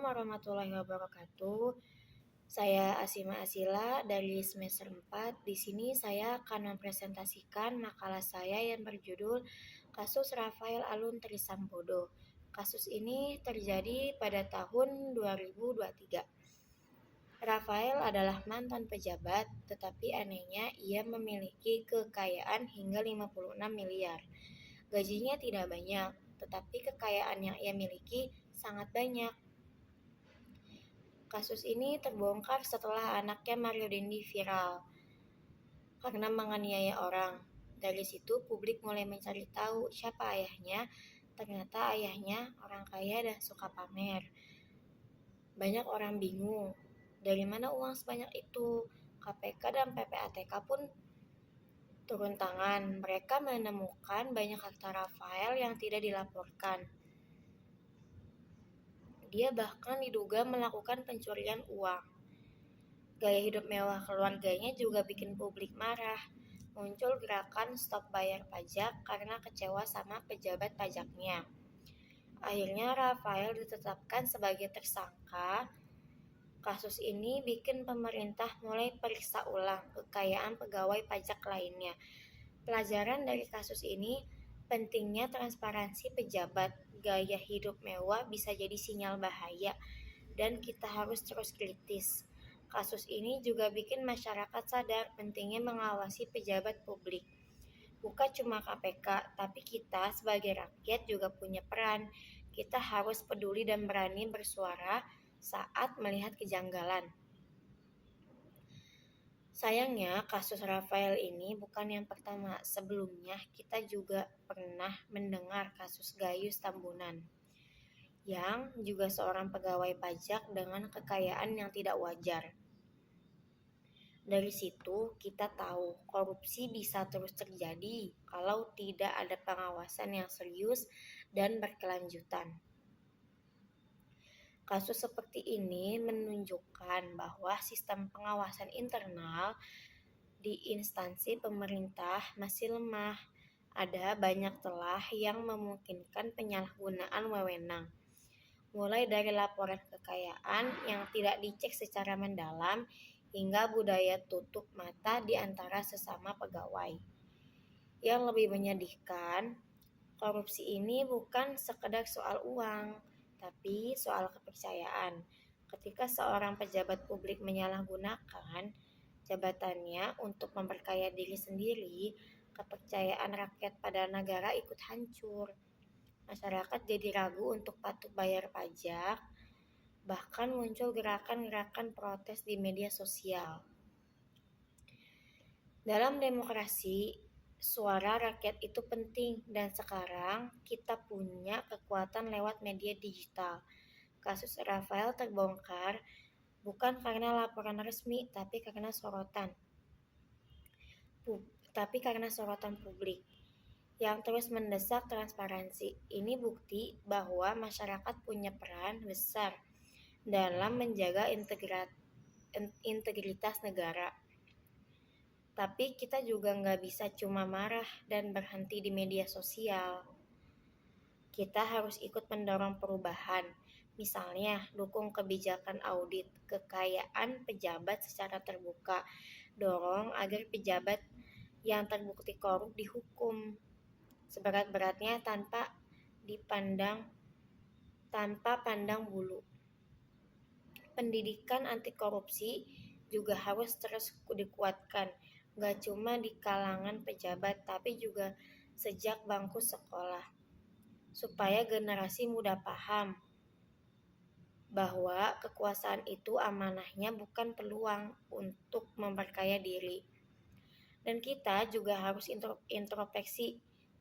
warahmatullahi wabarakatuh. Saya Asima Asila dari semester 4. Di sini saya akan mempresentasikan makalah saya yang berjudul Kasus Rafael Alun Trisambodo. Kasus ini terjadi pada tahun 2023. Rafael adalah mantan pejabat, tetapi anehnya ia memiliki kekayaan hingga 56 miliar. Gajinya tidak banyak, tetapi kekayaan yang ia miliki sangat banyak. Kasus ini terbongkar setelah anaknya Mario Dendi viral karena menganiaya orang. Dari situ publik mulai mencari tahu siapa ayahnya. Ternyata ayahnya orang kaya dan suka pamer. Banyak orang bingung, dari mana uang sebanyak itu? KPK dan PPATK pun turun tangan. Mereka menemukan banyak harta Rafael yang tidak dilaporkan. Dia bahkan diduga melakukan pencurian uang. Gaya hidup mewah keluarganya juga bikin publik marah. Muncul gerakan stop bayar pajak karena kecewa sama pejabat pajaknya. Akhirnya Rafael ditetapkan sebagai tersangka. Kasus ini bikin pemerintah mulai periksa ulang kekayaan pegawai pajak lainnya. Pelajaran dari kasus ini, pentingnya transparansi pejabat. Gaya hidup mewah bisa jadi sinyal bahaya, dan kita harus terus kritis. Kasus ini juga bikin masyarakat sadar pentingnya mengawasi pejabat publik. Bukan cuma KPK, tapi kita sebagai rakyat juga punya peran. Kita harus peduli dan berani bersuara saat melihat kejanggalan. Sayangnya, kasus Rafael ini bukan yang pertama. Sebelumnya, kita juga pernah mendengar kasus Gayus Tambunan, yang juga seorang pegawai pajak dengan kekayaan yang tidak wajar. Dari situ, kita tahu korupsi bisa terus terjadi kalau tidak ada pengawasan yang serius dan berkelanjutan. Kasus seperti ini menunjukkan bahwa sistem pengawasan internal di instansi pemerintah masih lemah. Ada banyak celah yang memungkinkan penyalahgunaan wewenang, mulai dari laporan kekayaan yang tidak dicek secara mendalam hingga budaya tutup mata di antara sesama pegawai. Yang lebih menyedihkan, korupsi ini bukan sekedar soal uang, tapi soal kepercayaan. Ketika seorang pejabat publik menyalahgunakan jabatannya untuk memperkaya diri sendiri, kepercayaan rakyat pada negara ikut hancur. Masyarakat jadi ragu untuk patuh bayar pajak, bahkan muncul gerakan-gerakan protes di media sosial. Dalam demokrasi, suara rakyat itu penting, dan sekarang kita punya kekuatan lewat media digital. Kasus Rafael terbongkar bukan karena laporan resmi, tapi karena sorotan publik yang terus mendesak transparansi. Ini bukti bahwa masyarakat punya peran besar dalam menjaga integritas negara. Tapi kita juga nggak bisa cuma marah dan berhenti di media sosial. Kita harus ikut mendorong perubahan. Misalnya, dukung kebijakan audit kekayaan pejabat secara terbuka. Dorong agar pejabat yang terbukti korup dihukum seberat-beratnya tanpa pandang bulu. Pendidikan anti korupsi juga harus terus dikuatkan, gak cuma di kalangan pejabat, tapi juga sejak bangku sekolah, supaya generasi muda paham bahwa kekuasaan itu amanahnya bukan peluang untuk memperkaya diri. Dan kita juga harus introspeksi